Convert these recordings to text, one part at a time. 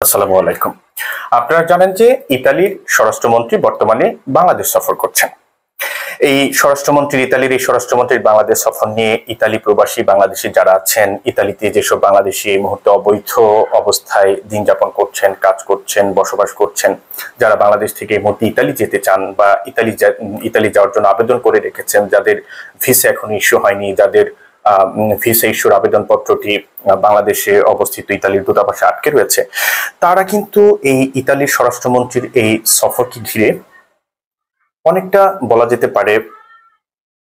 আসসালামু আলাইকুম। আপনারা জানেন যে ইতালির স্বরাষ্ট্রমন্ত্রী বর্তমানে বাংলাদেশ সফর করছেন। ইতালির এই স্বরাষ্ট্রমন্ত্রীর বাংলাদেশ সফর নিয়ে ইতালি প্রবাসী বাংলাদেশি যারা আছেন, ইতালিতে যেসব বাংলাদেশি এই মুহূর্তে অবৈধ অবস্থায় দিন যাপন করছেন, কাজ করছেন, বসবাস করছেন, যারা বাংলাদেশ থেকে এই মুহূর্তে ইতালি যেতে চান বা ইতালি যাওয়ার জন্য আবেদন করে রেখেছেন, যাদের ভিসা এখন ইস্যু হয়নি, যাদের ভিসা ইস্যুর আবেদনপত্রটি বাংলাদেশে অবস্থিত ইতালির দূতাবাসে আটকে রয়েছে, তারা কিন্তু এই ইতালির স্বরাষ্ট্রমন্ত্রীর এই সফরকে ঘিরে অনেকটা বলা যেতে পারে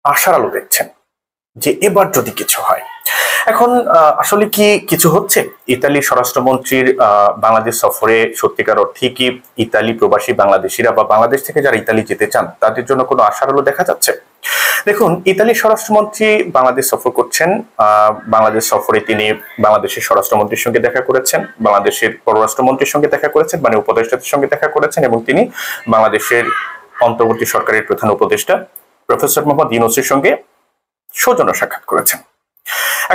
আশার আলো দেখছেন যে এবার যদি কিছু হয়। এখন আসলে কি কিছু হচ্ছে? ইতালির স্বরাষ্ট্রমন্ত্রীর বাংলাদেশ সফরে সত্যিকার অর্থে কি ইতালি প্রবাসী বাংলাদেশিরা বা বাংলাদেশ থেকে যারা ইতালি যেতে চান তাদের জন্য কোনো আশার আলো দেখা যাচ্ছে? দেখুন, ইতালির স্বরাষ্ট্রমন্ত্রী বাংলাদেশ সফর করছেন। বাংলাদেশ সফরে তিনি বাংলাদেশের স্বরাষ্ট্রমন্ত্রীর সঙ্গে দেখা করেছেন, বাংলাদেশের পররাষ্ট্রমন্ত্রীর সঙ্গে দেখা করেছেন, মানে উপদেষ্টাদের সঙ্গে দেখা করেছেন, এবং তিনি বাংলাদেশের অন্তর্বর্তী সরকারের প্রধান উপদেষ্টা প্রফেসর মোহাম্মদ ইউনূসের সঙ্গে সৌজন্য সাক্ষাৎ করেছেন।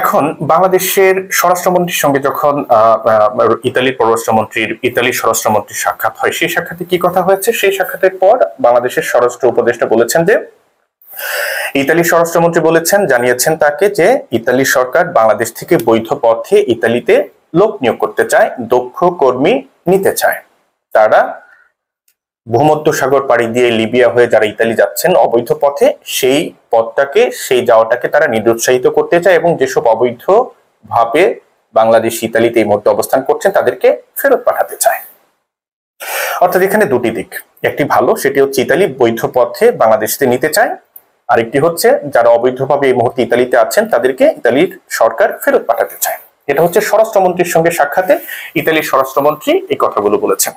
এখন বাংলাদেশের স্বরাষ্ট্রমন্ত্রীর সঙ্গে যখন ইতালির স্বরাষ্ট্রমন্ত্রীর সাক্ষাৎ হয়, সেই সাক্ষাতে কি কথা হয়েছে? সেই সাক্ষাতের পর বাংলাদেশের স্বরাষ্ট্র উপদেষ্টা বলেছেন যে, ইতালির স্বরাষ্ট্রমন্ত্রী জানিয়েছেন তাকে যে ইতালি সরকার বাংলাদেশ থেকে বৈধ পথে ইতালিতে লোক নিয়োগ করতে চায়, দক্ষ কর্মী নিতে চায়। তারা ভূমধ্য সাগর পাড়ি দিয়ে লিবিয়া হয়ে যারা ইতালি যাচ্ছেন অবৈধ পথে, সেই যাওয়াটাকে তারা নিরুৎসাহিত করতে চায়, এবং যেসব অবৈধ ভাবে বাংলাদেশ ইতালিতে এই মুহূর্তে অবস্থান করছেন তাদেরকে ফেরত পাঠাতে চায়। অর্থাৎ এখানে দুটি দিক, একটি ভালো, সেটি হচ্ছে ইতালি বৈধ পথে বাংলাদেশে নিতে চায়, আরেকটি হচ্ছে যারা অবৈধভাবে এই মুহূর্তে ইতালিতে আছেন তাদেরকে ইতালির সরকার ফেরত পাঠাতে চায়। এটা হচ্ছে স্বরাষ্ট্রমন্ত্রীর সঙ্গে সাক্ষাতে ইতালির স্বরাষ্ট্রমন্ত্রী এই কথাগুলো বলেছেন।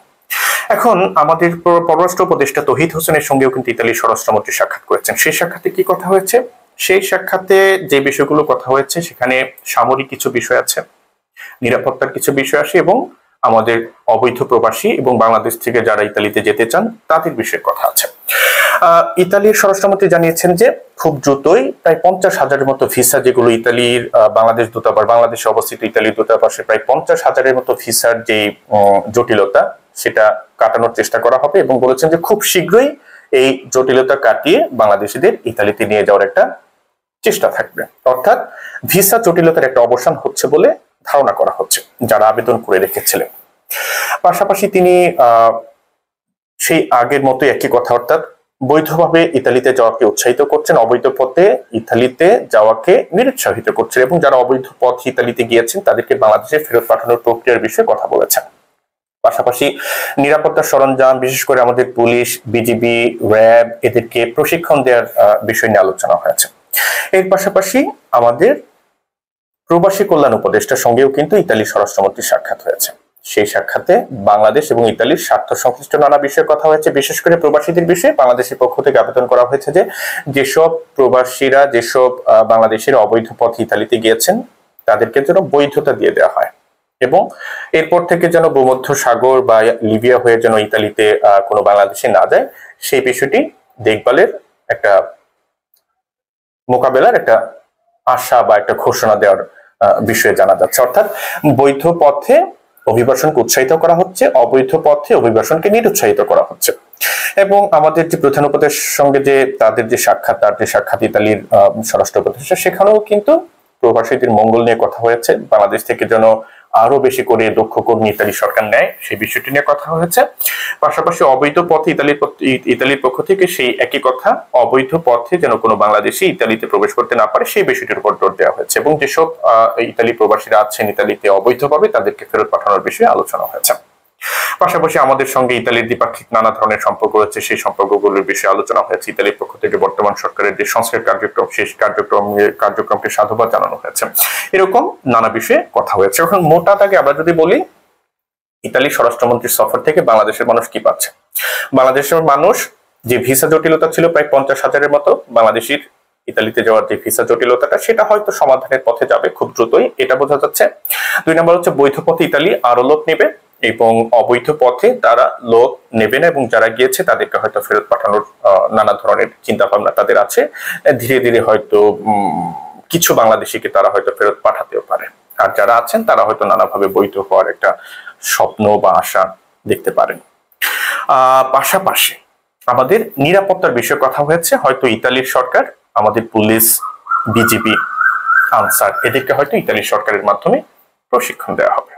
এখন আমাদের পররাষ্ট্র উপদেষ্টা তৌহিদ হোসেনের সঙ্গেও কিন্তু ইতালির স্বরাষ্ট্রমন্ত্রী সাক্ষাৎ করেছেন। সেই সাক্ষাতে কি কথা হয়েছে? সেই সাক্ষাতে যে বিষয়গুলো কথা হয়েছে সেখানে সামরিক কিছু বিষয় আছে, নিরাপত্তার কিছু বিষয় আছে, এবং আমাদের অবৈধ প্রবাসী এবং বাংলাদেশ থেকে যারা ইতালিতে যেতে চান তাদের বিষয়ে কথা আছে। ইতালির স্বরাষ্ট্রমন্ত্রী জানিয়েছেন যে খুব দ্রুতই প্রায় 50,000-এর মতো ভিসা, যেগুলো ইতালির বাংলাদেশে অবস্থিত ইতালির দূতাবাসে প্রায় 50,000-এর মতো ভিসার যে জটিলতা সেটা কাটানোর চেষ্টা করা হবে, এবং বলেছেন যে খুব শীঘ্রই এই জটিলতা কাটিয়ে বাংলাদেশিদের ইতালিতে নিয়ে যাওয়ার একটা চেষ্টা থাকবে। অর্থাৎ ভিসা জটিলতার একটা অবসান হচ্ছে বলে ধারণা করা হচ্ছে যারা আবেদন করে রেখেছিলেন। পাশাপাশি তিনি সেই আগের মতো একই কথা, অর্থাৎ বৈধভাবে ইতালিতে যাওয়াকে উৎসাহিত করছেন, অবৈধ পথে ইতালিতে যাওয়াকে নিরুৎসাহিত করছেন, এবং যারা অবৈধ পথ ইতালিতে গিয়েছেন তাদেরকে বাংলাদেশে ফেরত পাঠানোর প্রক্রিয়ার বিষয়ে কথা বলেছেন। পাশাপাশি নিরাপত্তা সরঞ্জাম, বিশেষ করে আমাদের পুলিশ, বিজিবি, র্যাব, এদেরকে প্রশিক্ষণ দেওয়ার বিষয় নিয়ে আলোচনা হয়েছে। এর পাশাপাশি আমাদের প্রবাসী কল্যাণ উপদেষ্টার সঙ্গেও কিন্তু ইতালির স্বরাষ্ট্রমন্ত্রীর সাক্ষাৎ হয়েছে। সেই সাক্ষাতে বাংলাদেশ এবং ইতালির স্বার্থ সংশ্লিষ্ট নানা বিষয়ে কথা হয়েছে। বিশেষ করে প্রবাসীদের বিষয়ে বাংলাদেশের পক্ষ থেকে আবেদন করা হয়েছে যে যেসব প্রবাসীরা, যেসব বাংলাদেশের অবৈধ পথে ইতালিতে গিয়েছেন তাদেরকে যেন বৈধতা দিয়ে দেওয়া হয়, এবং এরপর থেকে যেন ভূমধ্য সাগর বা লিবিয়া হয়ে যেন ইতালিতে কোনো বাংলাদেশি না যায়, সেই বিষয়টি দেখভালের একটা মোকাবেলার একটা আশা বা একটা ঘোষণা দেওয়ার বিষয়ে জানা যাচ্ছে। অর্থাৎ বৈধ পথে অভিবাসনকে উৎসাহিত করা হচ্ছে, অবৈধ পথে অভিবাসনকে নিরুৎসাহিত করা হচ্ছে। এবং আমাদের যে প্রধান উপদেষ্টার সঙ্গে যে তার যে সাক্ষাৎ ইতালির স্বরাষ্ট্র উপদেষ্টা, সেখানেও কিন্তু প্রবাসীদের মঙ্গল নিয়ে কথা হয়েছে। বাংলাদেশ থেকে যেন আরো বেশি করে দক্ষ কর্মী ইতালি সরকার নেয়, সেই বিষয়টি নিয়ে কথা হয়েছে। পাশাপাশি অবৈধ পথে ইতালির পক্ষ থেকে সেই একই কথা, অবৈধ পথে যেন কোনো বাংলাদেশি ইতালিতে প্রবেশ করতে না পারে সেই বিষয়টির উপর জোর দেওয়া হয়েছে, এবং যেসব ইতালি প্রবাসীরা আছেন ইতালিতে অবৈধভাবে তাদেরকে ফেরত পাঠানোর বিষয়ে আলোচনা হয়েছে। পাশাপাশি আমাদের সঙ্গে ইতালির দ্বিপাক্ষিক নানা ধরনের সম্পর্ক রয়েছে, সেই সম্পর্কগুলোর বিষয়ে আলোচনা হয়েছে। ইতালির পক্ষ থেকে বর্তমান সরকারের যে সংস্কার কার্যক্রম, সেই কার্যক্রমকে সাধুবাদ জানানো হয়েছে। এরকম নানা বিষয়ে কথা হয়েছে। এখন মোটা দাগে আমরা যদি বলি, ইতালির স্বরাষ্ট্রমন্ত্রীর সফর থেকে বাংলাদেশের মানুষ কি পাচ্ছে? বাংলাদেশের মানুষ যে ভিসা জটিলতা ছিল প্রায় 50,000-এর মতো বাংলাদেশির ইতালিতে যাওয়ার যে ভিসা জটিলতাটা, সেটা হয়তো সমাধানের পথে যাবে খুব দ্রুতই, এটা বোঝা যাচ্ছে। 2 নম্বর হচ্ছে বৈধ পথে ইতালি আরো লোক নেবে, এবং অবৈধ পথে তারা লোক নেবে না, এবং যারা গিয়েছে তাদেরকে হয়তো ফেরত পাঠানোর নানা ধরনের চিন্তা ভাবনা তাদের আছে। ধীরে ধীরে হয়তো কিছু বাংলাদেশিকে তারা হয়তো ফেরত পাঠাতেও পারে। আর যারা আছেন তারা হয়তো নানাভাবে বৈধ হওয়ার একটা স্বপ্ন বা আশা দেখতে পারেন। পাশাপাশি আমাদের নিরাপত্তার বিষয়ে কথা হয়েছে। হয়তো ইতালির সরকার আমাদের পুলিশ, বিজিবি, আনসার এদেরকে হয়তো ইতালি সরকারের মাধ্যমে প্রশিক্ষণ দেওয়া হবে।